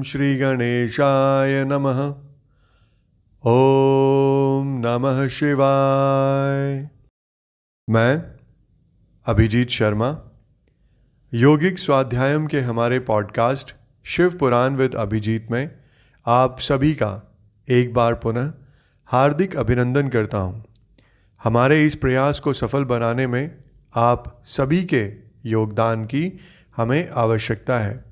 श्री गणेशाय नमः। ओम नमः शिवाय। मैं अभिजीत शर्मा योगिक स्वाध्यायम के हमारे पॉडकास्ट शिव पुराण विद अभिजीत में आप सभी का एक बार पुनः हार्दिक अभिनंदन करता हूँ। हमारे इस प्रयास को सफल बनाने में आप सभी के योगदान की हमें आवश्यकता है।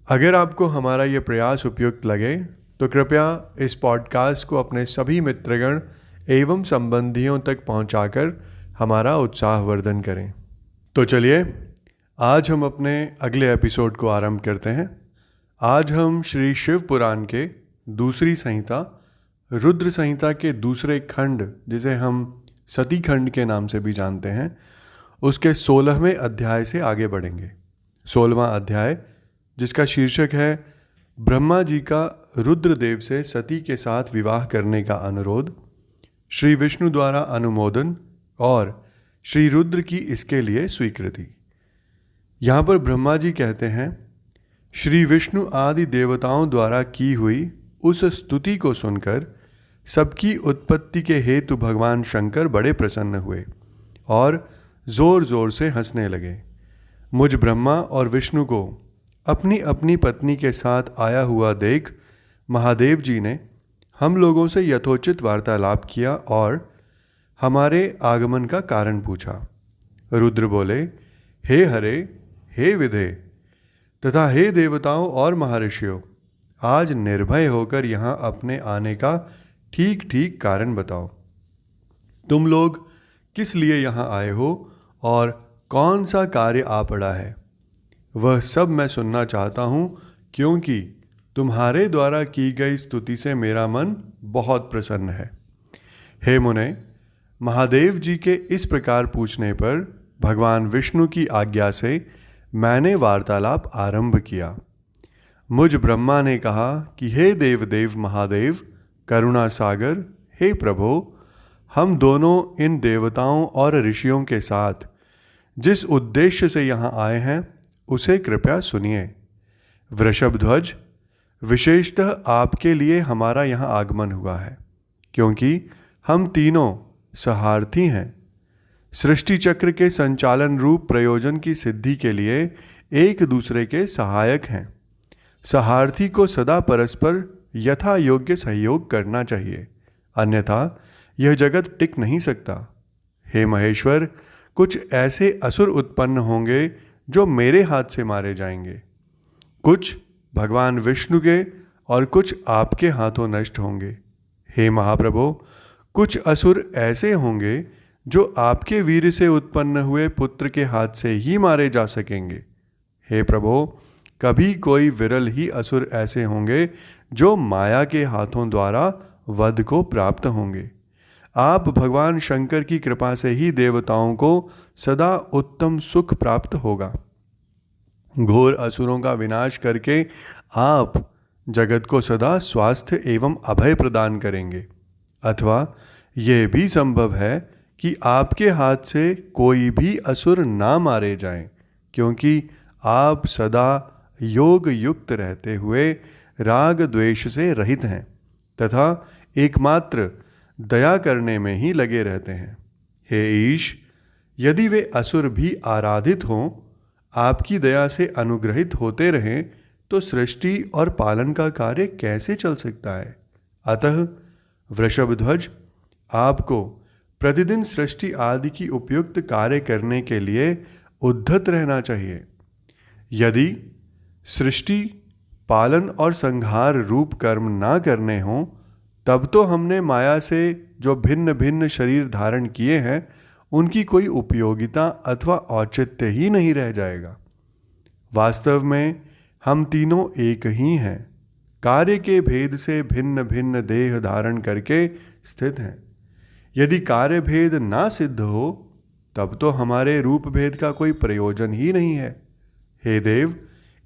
अगर आपको हमारा ये प्रयास उपयुक्त लगे तो कृपया इस पॉडकास्ट को अपने सभी मित्रगण एवं संबंधियों तक पहुंचाकर हमारा उत्साहवर्धन करें। तो चलिए आज हम अपने अगले एपिसोड को आरंभ करते हैं। आज हम श्री शिव पुराण के दूसरी संहिता रुद्र संहिता के दूसरे खंड, जिसे हम सती खंड के नाम से भी जानते हैं, उसके 16वें अध्याय से आगे बढ़ेंगे। 16वां अध्याय, जिसका शीर्षक है ब्रह्मा जी का रुद्रदेव से सती के साथ विवाह करने का अनुरोध, श्री विष्णु द्वारा अनुमोदन और श्री रुद्र की इसके लिए स्वीकृति। यहाँ पर ब्रह्मा जी कहते हैं, श्री विष्णु आदि देवताओं द्वारा की हुई उस स्तुति को सुनकर सबकी उत्पत्ति के हेतु भगवान शंकर बड़े प्रसन्न हुए और जोर जोर से हंसने लगे। मुझ ब्रह्मा और विष्णु को अपनी अपनी पत्नी के साथ आया हुआ देख महादेव जी ने हम लोगों से यथोचित वार्तालाप किया और हमारे आगमन का कारण पूछा। रुद्र बोले, हे हरे, हे विधे तथा हे देवताओं और महर्षियों, आज निर्भय होकर यहाँ अपने आने का ठीक ठीक कारण बताओ। तुम लोग किस लिए यहाँ आए हो और कौन सा कार्य आ पड़ा है, वह सब मैं सुनना चाहता हूँ, क्योंकि तुम्हारे द्वारा की गई स्तुति से मेरा मन बहुत प्रसन्न है। हे मुने, महादेव जी के इस प्रकार पूछने पर भगवान विष्णु की आज्ञा से मैंने वार्तालाप आरंभ किया। मुझ ब्रह्मा ने कहा कि हे देवदेव महादेव, करुणा सागर, हे प्रभो, हम दोनों इन देवताओं और ऋषियों के साथ जिस उद्देश्य से यहाँ आए हैं उसे कृपया सुनिए। वृषभध्वज, विशेषतः आपके लिए हमारा यहाँ आगमन हुआ है, क्योंकि हम तीनों सहार्थी हैं। सृष्टि चक्र के संचालन रूप प्रयोजन की सिद्धि के लिए एक दूसरे के सहायक हैं। सहार्थी को सदा परस्पर यथा योग्य सहयोग करना चाहिए, अन्यथा यह जगत टिक नहीं सकता। हे महेश्वर, कुछ ऐसे असुर उत्पन्न होंगे जो मेरे हाथ से मारे जाएंगे, कुछ भगवान विष्णु के और कुछ आपके हाथों नष्ट होंगे। हे महाप्रभो, कुछ असुर ऐसे होंगे जो आपके वीर से उत्पन्न हुए पुत्र के हाथ से ही मारे जा सकेंगे। हे प्रभो, कभी कोई विरल ही असुर ऐसे होंगे जो माया के हाथों द्वारा वध को प्राप्त होंगे। आप भगवान शंकर की कृपा से ही देवताओं को सदा उत्तम सुख प्राप्त होगा। घोर असुरों का विनाश करके आप जगत को सदा स्वास्थ्य एवं अभय प्रदान करेंगे। अथवा यह भी संभव है कि आपके हाथ से कोई भी असुर ना मारे जाएं, क्योंकि आप सदा योग युक्त रहते हुए राग द्वेष से रहित हैं तथा एकमात्र दया करने में ही लगे रहते हैं। हे ईश, यदि वे असुर भी आराधित हों, आपकी दया से अनुग्रहित होते रहें, तो सृष्टि और पालन का कार्य कैसे चल सकता है। अतः वृषभध्वज, आपको प्रतिदिन सृष्टि आदि की उपयुक्त कार्य करने के लिए उद्धत रहना चाहिए। यदि सृष्टि, पालन और संहार रूप कर्म ना करने हों, तब तो हमने माया से जो भिन्न भिन्न शरीर धारण किए हैं उनकी कोई उपयोगिता अथवा औचित्य ही नहीं रह जाएगा। वास्तव में हम तीनों एक ही हैं, कार्य के भेद से भिन्न भिन्न देह धारण करके स्थित हैं। यदि कार्य भेद ना सिद्ध हो, तब तो हमारे रूप भेद का कोई प्रयोजन ही नहीं है। हे देव,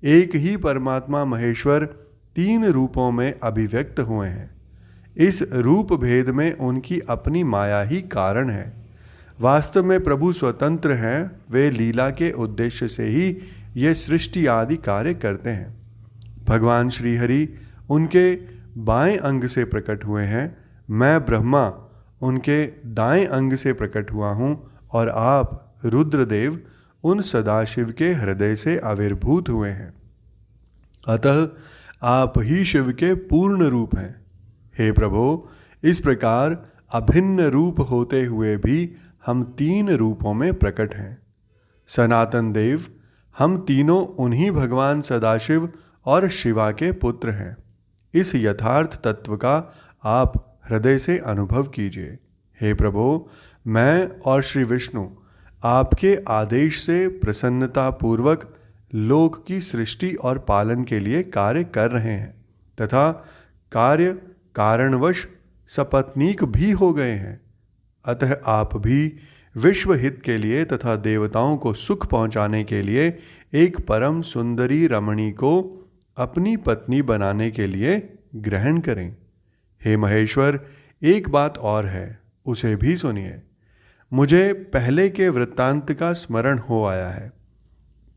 एक ही परमात्मा महेश्वर तीन रूपों में अभिव्यक्त हुए हैं। इस रूप भेद में उनकी अपनी माया ही कारण है। वास्तव में प्रभु स्वतंत्र हैं, वे लीला के उद्देश्य से ही ये सृष्टि आदि कार्य करते हैं। भगवान श्रीहरि उनके बाएं अंग से प्रकट हुए हैं, मैं ब्रह्मा उनके दाएं अंग से प्रकट हुआ हूँ, और आप रुद्रदेव उन सदाशिव के हृदय से आविर्भूत हुए हैं। अतः आप ही शिव के पूर्ण रूप हैं। हे प्रभो, इस प्रकार अभिन्न रूप होते हुए भी हम 3 रूपों में प्रकट हैं। सनातन देव, हम तीनों उन्हीं भगवान सदाशिव और शिवा के पुत्र हैं। इस यथार्थ तत्व का आप हृदय से अनुभव कीजिए। हे प्रभो, मैं और श्री विष्णु आपके आदेश से प्रसन्नतापूर्वक लोक की सृष्टि और पालन के लिए कार्य कर रहे हैं तथा कार्य कारणवश सपत्नीक भी हो गए हैं। अतः आप भी विश्व हित के लिए तथा देवताओं को सुख पहुंचाने के लिए एक परम सुंदरी रमणी को अपनी पत्नी बनाने के लिए ग्रहण करें। हे महेश्वर, एक बात और है, उसे भी सुनिए। मुझे पहले के वृत्तांत का स्मरण हो आया है।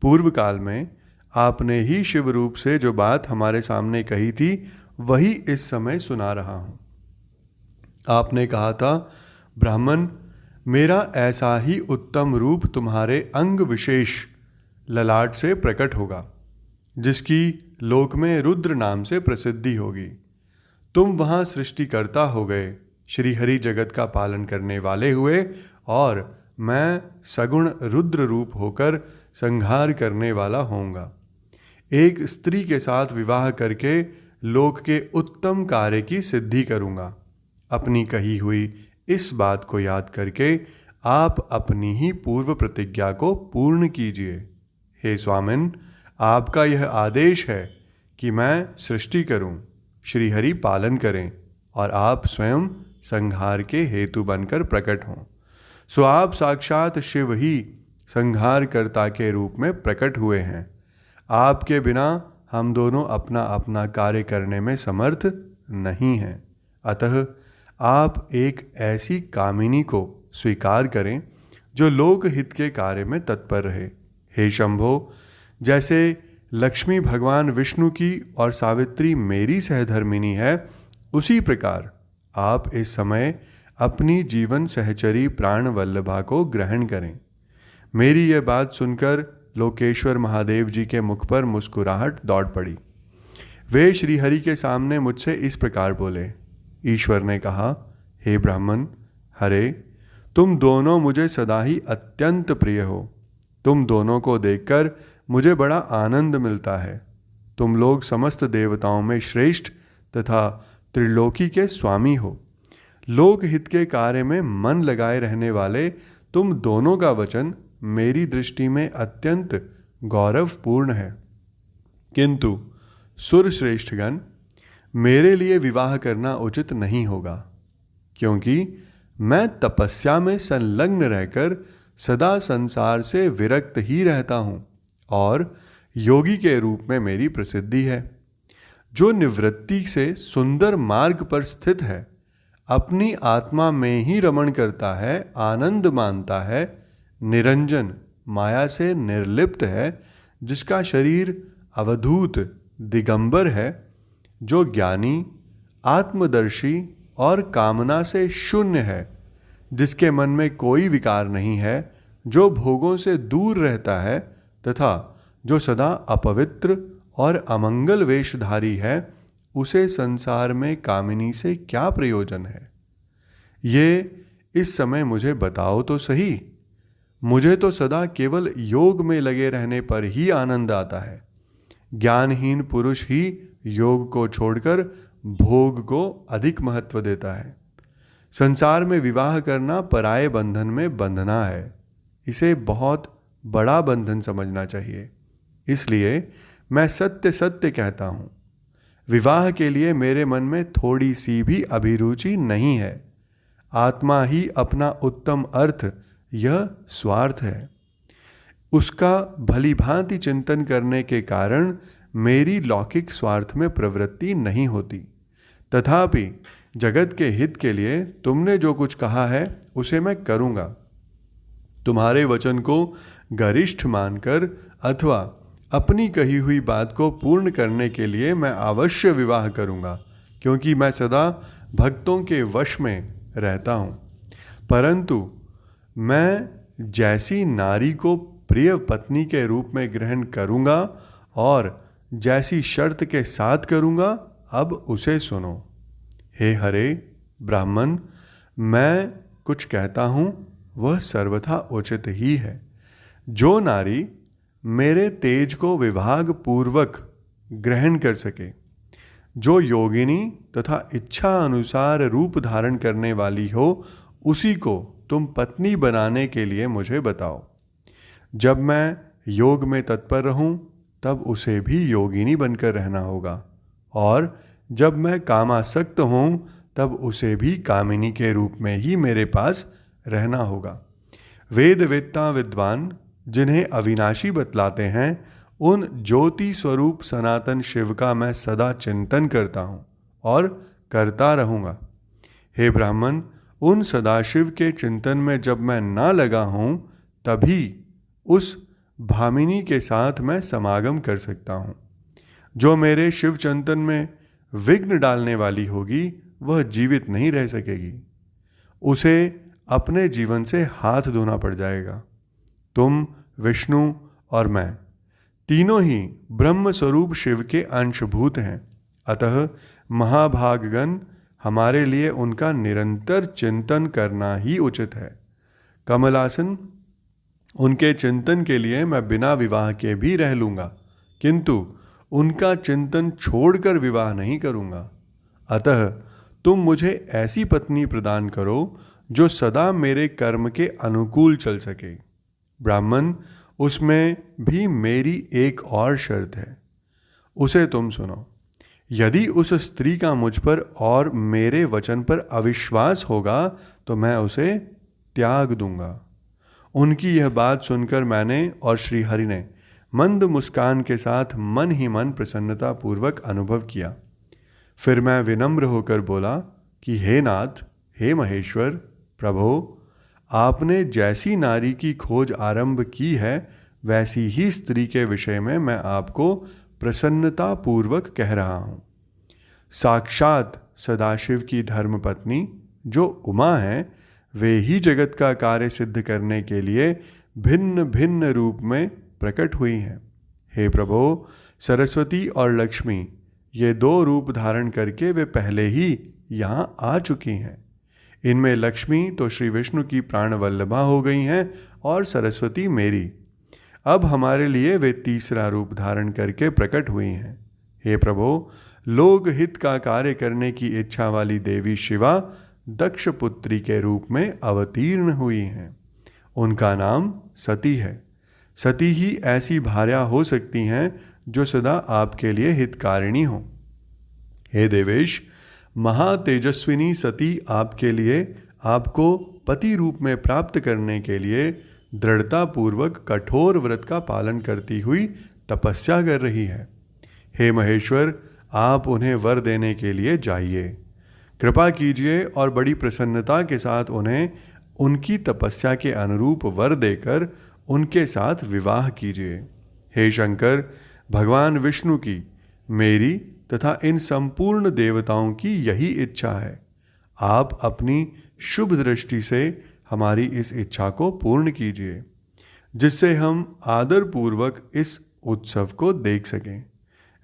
पूर्व काल में आपने ही शिव रूप से जो बात हमारे सामने कही थी, वही इस समय सुना रहा हूँ। आपने कहा था, ब्राह्मण, मेरा ऐसा ही उत्तम रूप तुम्हारे अंग विशेष ललाट से प्रकट होगा, जिसकी लोक में रुद्र नाम से प्रसिद्धि होगी। तुम वहाँ सृष्टिकर्ता हो गए, श्री हरि जगत का पालन करने वाले हुए, और मैं सगुण रुद्र रूप होकर संहार करने वाला होऊंगा। एक स्त्री के साथ विवाह करके लोक के उत्तम कार्य की सिद्धि करूंगा। अपनी कही हुई इस बात को याद करके आप अपनी ही पूर्व प्रतिज्ञा को पूर्ण कीजिए। हे स्वामिन, आपका यह आदेश है कि मैं सृष्टि करूं, श्रीहरि पालन करें और आप स्वयं संहार के हेतु बनकर प्रकट हों। सो आप साक्षात शिव ही संहारकर्ता के रूप में प्रकट हुए हैं। आपके बिना हम दोनों अपना अपना कार्य करने में समर्थ नहीं हैं। अतः आप एक ऐसी कामिनी को स्वीकार करें जो लोक हित के कार्य में तत्पर रहे। हे शंभो, जैसे लक्ष्मी भगवान विष्णु की और सावित्री मेरी सहधर्मिनी है, उसी प्रकार आप इस समय अपनी जीवन सहचरी प्राण वल्लभा को ग्रहण करें। मेरी यह बात सुनकर लोकेश्वर महादेव जी के मुख पर मुस्कुराहट दौड़ पड़ी। वे श्रीहरि के सामने मुझसे इस प्रकार बोले। ईश्वर ने कहा, हे ब्राह्मण, हरे, तुम दोनों मुझे सदा ही अत्यंत प्रिय हो। तुम दोनों को देखकर मुझे बड़ा आनंद मिलता है। तुम लोग समस्त देवताओं में श्रेष्ठ तथा त्रिलोकी के स्वामी हो। लोक हित के कार्य में मन लगाए रहने वाले तुम दोनों का वचन मेरी दृष्टि में अत्यंत गौरवपूर्ण है। किंतु सुर श्रेष्ठगण, मेरे लिए विवाह करना उचित नहीं होगा, क्योंकि मैं तपस्या में संलग्न रहकर सदा संसार से विरक्त ही रहता हूँ और योगी के रूप में मेरी प्रसिद्धि है। जो निवृत्ति से सुंदर मार्ग पर स्थित है, अपनी आत्मा में ही रमण करता है, आनंद मानता है, निरंजन माया से निर्लिप्त है, जिसका शरीर अवधूत दिगंबर है, जो ज्ञानी, आत्मदर्शी और कामना से शून्य है, जिसके मन में कोई विकार नहीं है, जो भोगों से दूर रहता है तथा जो सदा अपवित्र और अमंगल वेशधारी है, उसे संसार में कामिनी से क्या प्रयोजन है? ये इस समय मुझे बताओ तो सही। मुझे तो सदा केवल योग में लगे रहने पर ही आनंद आता है। ज्ञानहीन पुरुष ही योग को छोड़कर भोग को अधिक महत्व देता है। संसार में विवाह करना पराये बंधन में बंधना है। इसे बहुत बड़ा बंधन समझना चाहिए। इसलिए मैं सत्य सत्य कहता हूँ, विवाह के लिए मेरे मन में थोड़ी सी भी अभिरुचि नहीं है। आत्मा ही अपना उत्तम अर्थ, यह स्वार्थ है। उसका भली भांति चिंतन करने के कारण मेरी लौकिक स्वार्थ में प्रवृत्ति नहीं होती। तथापि जगत के हित के लिए तुमने जो कुछ कहा है, उसे मैं करूँगा। तुम्हारे वचन को गरिष्ठ मानकर अथवा अपनी कही हुई बात को पूर्ण करने के लिए मैं अवश्य विवाह करूँगा, क्योंकि मैं सदा भक्तों के वश में रहता हूँ। परंतु मैं जैसी नारी को प्रिय पत्नी के रूप में ग्रहण करूँगा और जैसी शर्त के साथ करूँगा, अब उसे सुनो। हे हरे ब्राह्मण, मैं कुछ कहता हूँ वह सर्वथा उचित ही है। जो नारी मेरे तेज को विभाग पूर्वक ग्रहण कर सके, जो योगिनी तथा इच्छा अनुसार रूप धारण करने वाली हो, उसी को तुम पत्नी बनाने के लिए मुझे बताओ। जब मैं योग में तत्पर रहूं, तब उसे भी योगिनी बनकर रहना होगा, और जब मैं कामासक्त हूं, तब उसे भी कामिनी के रूप में ही मेरे पास रहना होगा। वेद वेत्ता विद्वान जिन्हें अविनाशी बतलाते हैं, उन ज्योति स्वरूप सनातन शिव का मैं सदा चिंतन करता हूँ और करता रहूँगा। हे ब्राह्मण, उन सदाशिव के चिंतन में जब मैं ना लगा हूँ, तभी उस भामिनी के साथ मैं समागम कर सकता हूँ। जो मेरे शिव चिंतन में विघ्न डालने वाली होगी, वह जीवित नहीं रह सकेगी। उसे अपने जीवन से हाथ धोना पड़ जाएगा। तुम, विष्णु और मैं तीनों ही ब्रह्म स्वरूप शिव के अंशभूत हैं। अतः महाभागगण, हमारे लिए उनका निरंतर चिंतन करना ही उचित है। कमलासन, उनके चिंतन के लिए मैं बिना विवाह के भी रह लूँगा, किंतु उनका चिंतन छोड़कर विवाह नहीं करूँगा। अतः तुम मुझे ऐसी पत्नी प्रदान करो जो सदा मेरे कर्म के अनुकूल चल सके। ब्राह्मण, उसमें भी मेरी एक और शर्त है, उसे तुम सुनो। यदि उस स्त्री का मुझ पर और मेरे वचन पर अविश्वास होगा, तो मैं उसे त्याग दूंगा। उनकी यह बात सुनकर मैंने और श्री हरि ने मंद मुस्कान के साथ मन ही मन प्रसन्नता पूर्वक अनुभव किया। फिर मैं विनम्र होकर बोला कि हे नाथ, हे महेश्वर, प्रभो, आपने जैसी नारी की खोज आरंभ की है, वैसी ही स्त्री के विषय में मैं आपको प्रसन्नता पूर्वक कह रहा हूँ। साक्षात सदाशिव की धर्मपत्नी जो उमा है, वे ही जगत का कार्य सिद्ध करने के लिए भिन्न भिन्न रूप में प्रकट हुई हैं। हे प्रभो, सरस्वती और लक्ष्मी, ये दो रूप धारण करके वे पहले ही यहाँ आ चुकी हैं। इनमें लक्ष्मी तो श्री विष्णु की प्राण वल्लभा हो गई हैं और सरस्वती मेरी। अब हमारे लिए वे तीसरा रूप धारण करके प्रकट हुई हैं। हे प्रभो, लोक हित का कार्य करने की इच्छा वाली देवी शिवा दक्ष पुत्री के रूप में अवतीर्ण हुई हैं। उनका नाम सती है। सती ही ऐसी भार्या हो सकती हैं जो सदा आपके लिए हितकारिणी हो। हे देवेश, महातेजस्विनी सती आपके लिए, आपको पति रूप में प्राप्त करने के लिए दृढ़तापूर्वक कठोर व्रत का पालन करती हुई तपस्या कर रही है। हे महेश्वर, आप उन्हें वर देने के लिए जाइए। कृपा कीजिए और बड़ी प्रसन्नता के साथ उन्हें उनकी तपस्या के अनुरूप वर देकर उनके साथ विवाह कीजिए। हे शंकर, भगवान विष्णु की, मेरी तथा इन संपूर्ण देवताओं की यही इच्छा है। आप अपनी शुभ दृष्टि से हमारी इस इच्छा को पूर्ण कीजिए, जिससे हम आदरपूर्वक इस उत्सव को देख सकें।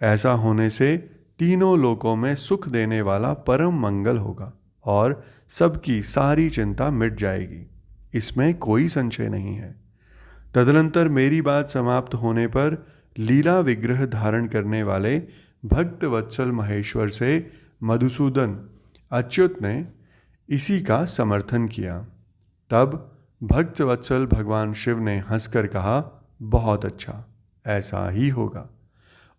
ऐसा होने से तीनों लोकों में सुख देने वाला परम मंगल होगा और सबकी सारी चिंता मिट जाएगी, इसमें कोई संशय नहीं है। तदनंतर मेरी बात समाप्त होने पर लीला विग्रह धारण करने वाले भक्त वत्सल महेश्वर से मधुसूदन अच्युत ने इसी का समर्थन किया। तब भक्त वत्सल भगवान शिव ने हंसकर कहा, बहुत अच्छा, ऐसा ही होगा।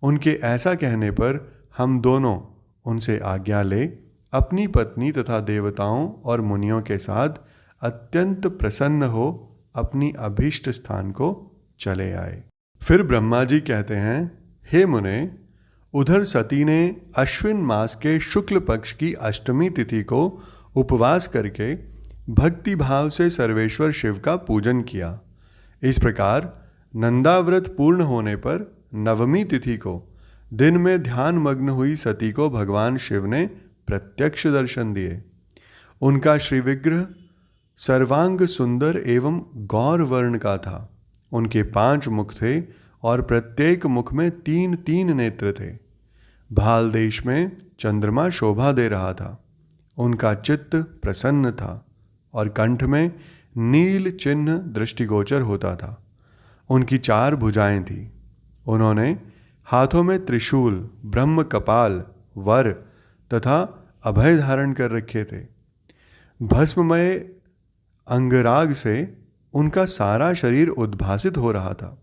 उनके ऐसा कहने पर हम दोनों उनसे आज्ञा ले अपनी पत्नी तथा देवताओं और मुनियों के साथ अत्यंत प्रसन्न हो अपनी अभीष्ट स्थान को चले आए। फिर ब्रह्मा जी कहते हैं, हे मुने, उधर सती ने अश्विन मास के शुक्ल पक्ष की अष्टमी तिथि को उपवास करके भक्ति भाव से सर्वेश्वर शिव का पूजन किया। इस प्रकार नंदाव्रत पूर्ण होने पर नवमी तिथि को दिन में ध्यान मग्न हुई सती को भगवान शिव ने प्रत्यक्ष दर्शन दिए। उनका श्री विग्रह सर्वांग सुंदर एवं गौर वर्ण का था। उनके 5 मुख थे और प्रत्येक मुख में 3-3 नेत्र थे। भाल देश में चंद्रमा शोभा दे रहा था। उनका चित्त प्रसन्न था और कंठ में नील चिन्ह दृष्टिगोचर होता था। उनकी 4 भुजाएं थीं। उन्होंने हाथों में त्रिशूल, ब्रह्म कपाल, वर तथा अभय धारण कर रखे थे। भस्ममय अंगराग से उनका सारा शरीर उद्भासित हो रहा था।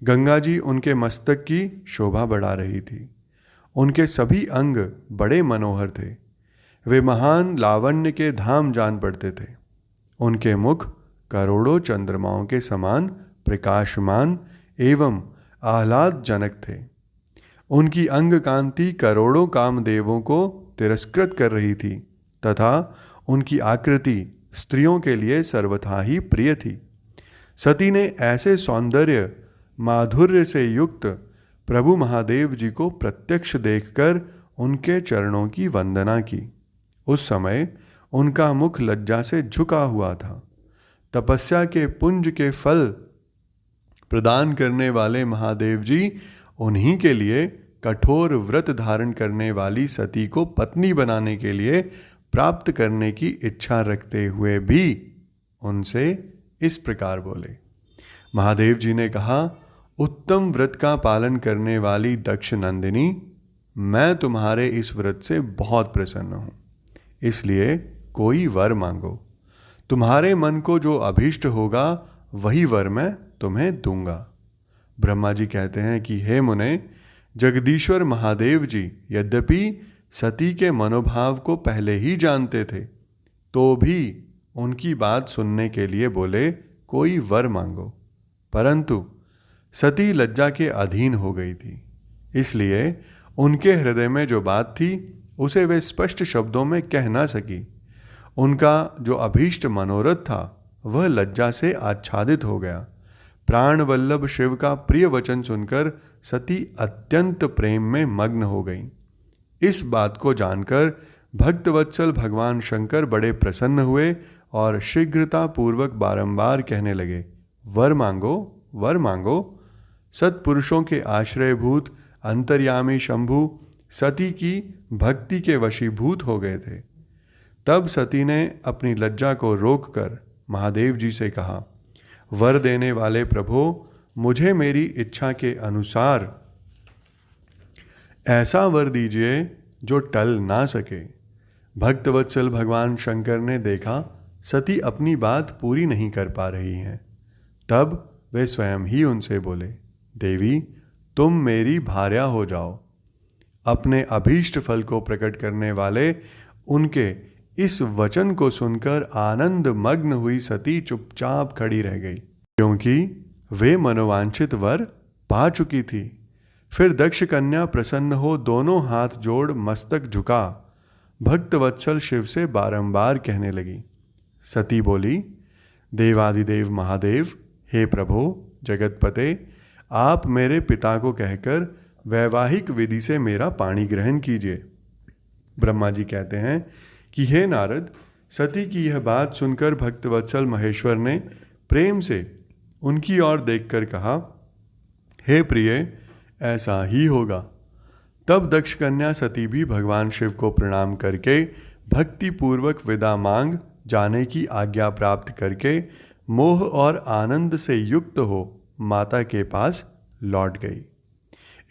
गंगा जी उनके मस्तक की शोभा बढ़ा रही थी। उनके सभी अंग बड़े मनोहर थे। वे महान लावण्य के धाम जान पड़ते थे। उनके मुख करोड़ों चंद्रमाओं के समान प्रकाशमान एवं आह्लादजनक थे। उनकी अंग कांति करोड़ों कामदेवों को तिरस्कृत कर रही थी तथा उनकी आकृति स्त्रियों के लिए सर्वथा ही प्रिय थी। सती ने ऐसे सौंदर्य माधुर्य से युक्त प्रभु महादेव जी को प्रत्यक्ष देखकर उनके चरणों की वंदना की। उस समय उनका मुख लज्जा से झुका हुआ था। तपस्या के पुंज के फल प्रदान करने वाले महादेव जी उन्हीं के लिए कठोर व्रत धारण करने वाली सती को पत्नी बनाने के लिए प्राप्त करने की इच्छा रखते हुए भी उनसे इस प्रकार बोले। महादेव जी ने कहा, उत्तम व्रत का पालन करने वाली दक्ष नंदिनी, मैं तुम्हारे इस व्रत से बहुत प्रसन्न हूँ, इसलिए कोई वर मांगो। तुम्हारे मन को जो अभीष्ट होगा वही वर मैं तुम्हें दूंगा। ब्रह्मा जी कहते हैं कि हे मुने, जगदीश्वर महादेव जी यद्यपि सती के मनोभाव को पहले ही जानते थे तो भी उनकी बात सुनने के लिए बोले कोई वर मांगो, परंतु सती लज्जा के अधीन हो गई थी। इसलिए उनके हृदय में जो बात थी उसे वे स्पष्ट शब्दों में कह ना सकी। उनका जो अभीष्ट मनोरथ था वह लज्जा से आच्छादित हो गया। प्राण वल्लभ शिव का प्रिय वचन सुनकर सती अत्यंत प्रेम में मग्न हो गई। इस बात को जानकर भक्तवत्सल भगवान शंकर बड़े प्रसन्न हुए और शीघ्रता पूर्वक बारंबार कहने लगे, वर मांगो, वर मांगो। सत्पुरुषों के आश्रयभूत अंतर्यामी शंभु सती की भक्ति के वशीभूत हो गए थे। तब सती ने अपनी लज्जा को रोककर महादेव जी से कहा, वर देने वाले प्रभो, मुझे मेरी इच्छा के अनुसार ऐसा वर दीजिए जो टल ना सके। भक्तवत्सल भगवान शंकर ने देखा सती अपनी बात पूरी नहीं कर पा रही हैं। तब वे स्वयं ही उनसे बोले, देवी, तुम मेरी भार्या हो जाओ। अपने अभीष्ट फल को प्रकट करने वाले उनके इस वचन को सुनकर आनंद मग्न हुई सती चुपचाप खड़ी रह गई, क्योंकि वे मनोवांछित वर पा चुकी थी। फिर दक्ष कन्या प्रसन्न हो दोनों हाथ जोड़ मस्तक झुका भक्तवत्सल शिव से बारंबार कहने लगी। सती बोली, देवादिदेव महादेव, हे प्रभो जगतपते, आप मेरे पिता को कहकर वैवाहिक विधि से मेरा पाणी ग्रहण कीजिए। ब्रह्मा जी कहते हैं कि हे नारद, सती की यह बात सुनकर भक्तवत्सल महेश्वर ने प्रेम से उनकी ओर देखकर कहा, हे प्रिय, ऐसा ही होगा। तब दक्ष कन्या सती भी भगवान शिव को प्रणाम करके भक्ति पूर्वक विदा मांग जाने की आज्ञा प्राप्त करके मोह और आनंद से युक्त हो माता के पास लौट गई।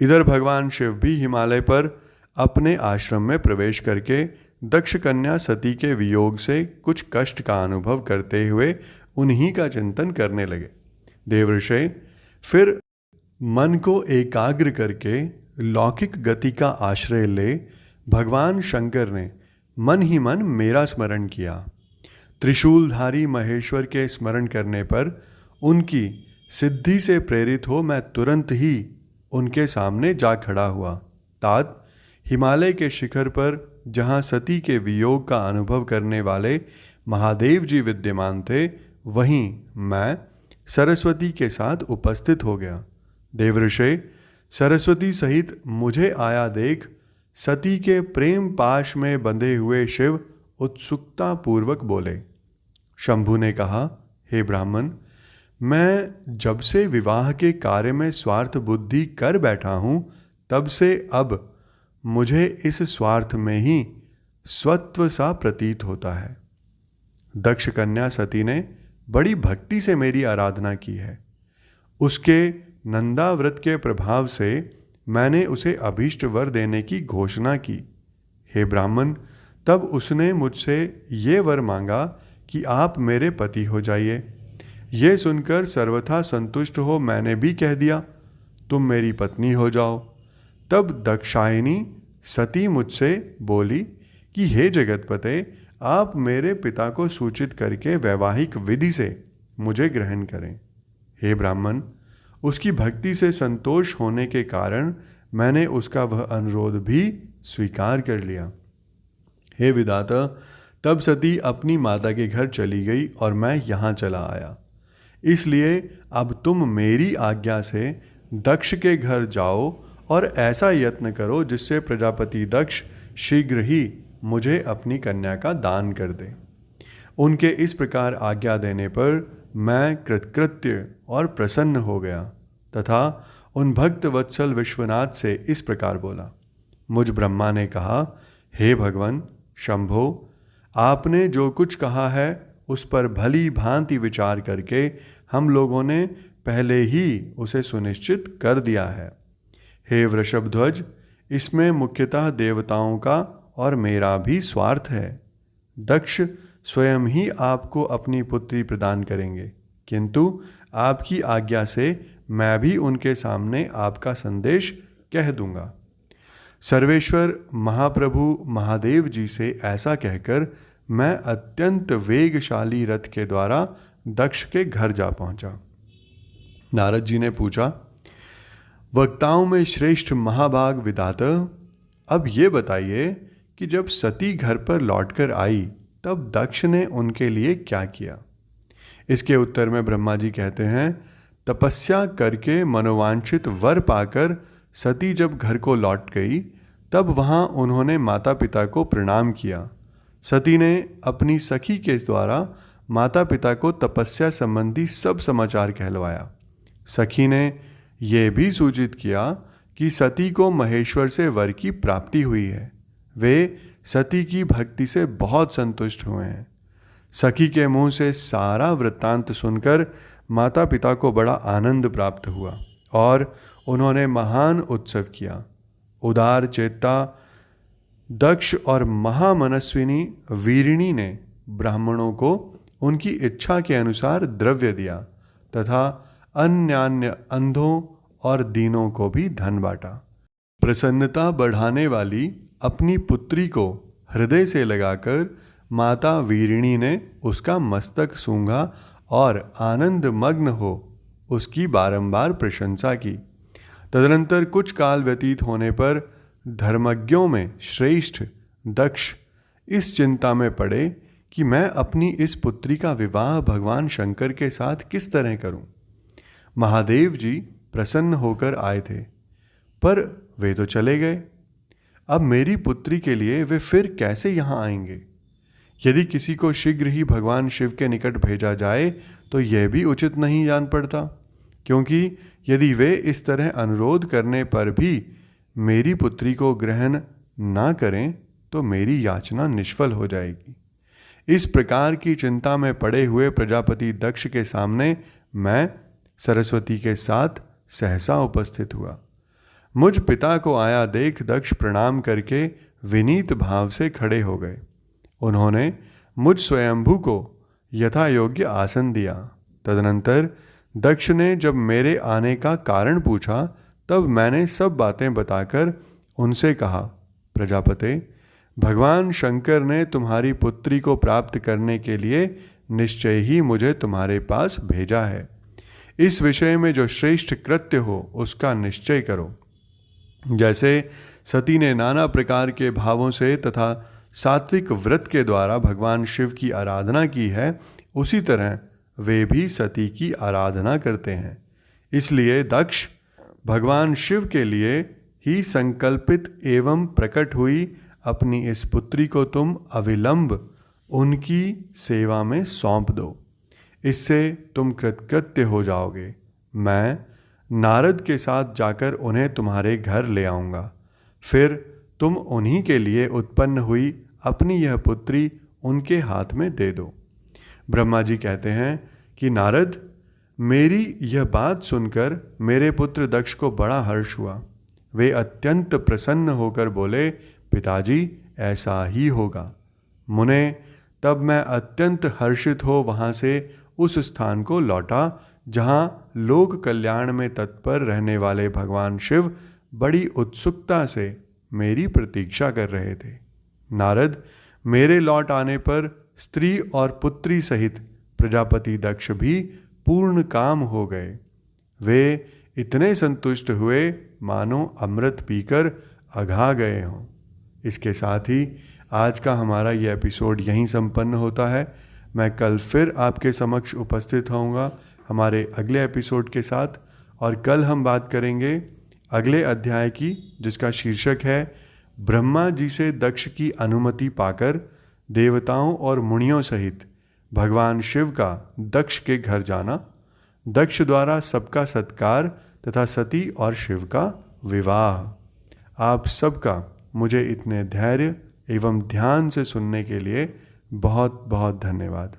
इधर भगवान शिव भी हिमालय पर अपने आश्रम में प्रवेश करके दक्ष कन्या सती के वियोग से कुछ कष्ट का अनुभव करते हुए उन्हीं का चिंतन करने लगे। देवर्षि फिर मन को एकाग्र करके लौकिक गति का आश्रय ले भगवान शंकर ने मन ही मन मेरा स्मरण किया। त्रिशूलधारी महेश्वर के स्मरण करने पर उनकी सिद्धि से प्रेरित हो मैं तुरंत ही उनके सामने जा खड़ा हुआ। तात हिमालय के शिखर पर जहाँ सती के वियोग का अनुभव करने वाले महादेव जी विद्यमान थे, वहीं मैं सरस्वती के साथ उपस्थित हो गया। देवर्षि, सरस्वती सहित मुझे आया देख सती के प्रेम पाश में बंधे हुए शिव उत्सुकता पूर्वक बोले। शंभु ने कहा, हे ब्राह्मण, मैं जब से विवाह के कार्य में स्वार्थ बुद्धि कर बैठा हूं, तब से अब मुझे इस स्वार्थ में ही स्वत्व सा प्रतीत होता है। दक्ष कन्या सती ने बड़ी भक्ति से मेरी आराधना की है। उसके नंदा व्रत के प्रभाव से मैंने उसे अभीष्ट वर देने की घोषणा की। हे ब्राह्मण, तब उसने मुझसे ये वर मांगा कि आप मेरे पति हो जाइए। ये सुनकर सर्वथा संतुष्ट हो मैंने भी कह दिया, तुम मेरी पत्नी हो जाओ। तब दक्षायनी सती मुझसे बोली कि हे जगतपते, आप मेरे पिता को सूचित करके वैवाहिक विधि से मुझे ग्रहण करें। हे ब्राह्मण, उसकी भक्ति से संतोष होने के कारण मैंने उसका वह अनुरोध भी स्वीकार कर लिया। हे विधाता, तब सती अपनी माता के घर चली गई और मैं यहाँ चला आया। इसलिए अब तुम मेरी आज्ञा से दक्ष के घर जाओ और ऐसा यत्न करो जिससे प्रजापति दक्ष शीघ्र ही मुझे अपनी कन्या का दान कर दे। उनके इस प्रकार आज्ञा देने पर मैं कृतकृत्य और प्रसन्न हो गया तथा उन भक्त वत्सल विश्वनाथ से इस प्रकार बोला। मुझ ब्रह्मा ने कहा, हे भगवान शंभो, आपने जो कुछ कहा है उस पर भली भांति विचार करके हम लोगों ने पहले ही उसे सुनिश्चित कर दिया है। हे वृषभध्वज, इसमें मुख्यतः देवताओं का और मेरा भी स्वार्थ है। दक्ष स्वयं ही आपको अपनी पुत्री प्रदान करेंगे, किंतु आपकी आज्ञा से मैं भी उनके सामने आपका संदेश कह दूंगा। सर्वेश्वर महाप्रभु महादेव जी से ऐसा कहकर मैं अत्यंत वेगशाली रथ के द्वारा दक्ष के घर जा पहुंचा। नारद जी ने पूछा, वक्ताओं में श्रेष्ठ महाभाग विधाता, अब ये बताइए कि जब सती घर पर लौटकर आई तब दक्ष ने उनके लिए क्या किया। इसके उत्तर में ब्रह्मा जी कहते हैं, तपस्या करके मनोवांछित वर पाकर सती जब घर को लौट गई तब वहाँ उन्होंने माता पिता को प्रणाम किया। सती ने अपनी सखी के द्वारा माता पिता को तपस्या संबंधी सब समाचार कहलवाया। सखी ने यह भी सूचित किया कि सती को महेश्वर से वर की प्राप्ति हुई है। वे सती की भक्ति से बहुत संतुष्ट हुए हैं। सखी के मुंह से सारा वृत्तांत सुनकर माता पिता को बड़ा आनंद प्राप्त हुआ और उन्होंने महान उत्सव किया। उदार चेता दक्ष और महामनस्विनी वीरिणी ने ब्राह्मणों को उनकी इच्छा के अनुसार द्रव्य दिया तथा अन्यान्य अंधों और दीनों को भी धन बांटा। प्रसन्नता बढ़ाने वाली अपनी पुत्री को हृदय से लगाकर माता वीरिणी ने उसका मस्तक सूंघा और आनंद मग्न हो उसकी बारंबार प्रशंसा की। तदनंतर कुछ काल व्यतीत होने पर धर्मज्ञों में श्रेष्ठ दक्ष इस चिंता में पड़े कि मैं अपनी इस पुत्री का विवाह भगवान शंकर के साथ किस तरह करूं। महादेव जी प्रसन्न होकर आए थे, पर वे तो चले गए। अब मेरी पुत्री के लिए वे फिर कैसे यहाँ आएंगे। यदि किसी को शीघ्र ही भगवान शिव के निकट भेजा जाए तो यह भी उचित नहीं जान पड़ता, क्योंकि यदि वे इस तरह अनुरोध करने पर भी मेरी पुत्री को ग्रहण ना करें तो मेरी याचना निष्फल हो जाएगी। इस प्रकार की चिंता में पड़े हुए प्रजापति दक्ष के सामने मैं सरस्वती के साथ सहसा उपस्थित हुआ। मुझ पिता को आया देख दक्ष प्रणाम करके विनीत भाव से खड़े हो गए। उन्होंने मुझ स्वयंभू को यथा योग्य आसन दिया। तदनंतर दक्ष ने जब मेरे आने का कारण पूछा तब मैंने सब बातें बताकर उनसे कहा, प्रजापते, भगवान शंकर ने तुम्हारी पुत्री को प्राप्त करने के लिए निश्चय ही मुझे तुम्हारे पास भेजा है। इस विषय में जो श्रेष्ठ कृत्य हो उसका निश्चय करो। जैसे सती ने नाना प्रकार के भावों से तथा सात्विक व्रत के द्वारा भगवान शिव की आराधना की है, उसी तरह वे भी सती की आराधना करते हैं। इसलिए दक्ष, भगवान शिव के लिए ही संकल्पित एवं प्रकट हुई अपनी इस पुत्री को तुम अविलंब उनकी सेवा में सौंप दो। इससे तुम कृतकृत्य हो जाओगे। मैं नारद के साथ जाकर उन्हें तुम्हारे घर ले आऊँगा। फिर तुम उन्हीं के लिए उत्पन्न हुई अपनी यह पुत्री उनके हाथ में दे दो। ब्रह्मा जी कहते हैं कि नारद, मेरी यह बात सुनकर मेरे पुत्र दक्ष को बड़ा हर्ष हुआ। वे अत्यंत प्रसन्न होकर बोले, पिताजी ऐसा ही होगा। मुने, तब मैं अत्यंत हर्षित हो वहाँ से उस स्थान को लौटा जहाँ लोक कल्याण में तत्पर रहने वाले भगवान शिव बड़ी उत्सुकता से मेरी प्रतीक्षा कर रहे थे। नारद, मेरे लौट आने पर स्त्री और पुत्री सहित प्रजापति दक्ष भी पूर्ण काम हो गए। वे इतने संतुष्ट हुए मानो अमृत पीकर अघा गए हों। इसके साथ ही आज का हमारा ये एपिसोड यहीं संपन्न होता है। मैं कल फिर आपके समक्ष उपस्थित होऊंगा हमारे अगले एपिसोड के साथ, और कल हम बात करेंगे अगले अध्याय की, जिसका शीर्षक है ब्रह्मा जी से दक्ष की अनुमति पाकर देवताओं और मुनियों सहित भगवान शिव का दक्ष के घर जाना, दक्ष द्वारा सबका सत्कार तथा सती और शिव का विवाह। आप सबका मुझे इतने धैर्य एवं ध्यान से सुनने के लिए बहुत बहुत धन्यवाद।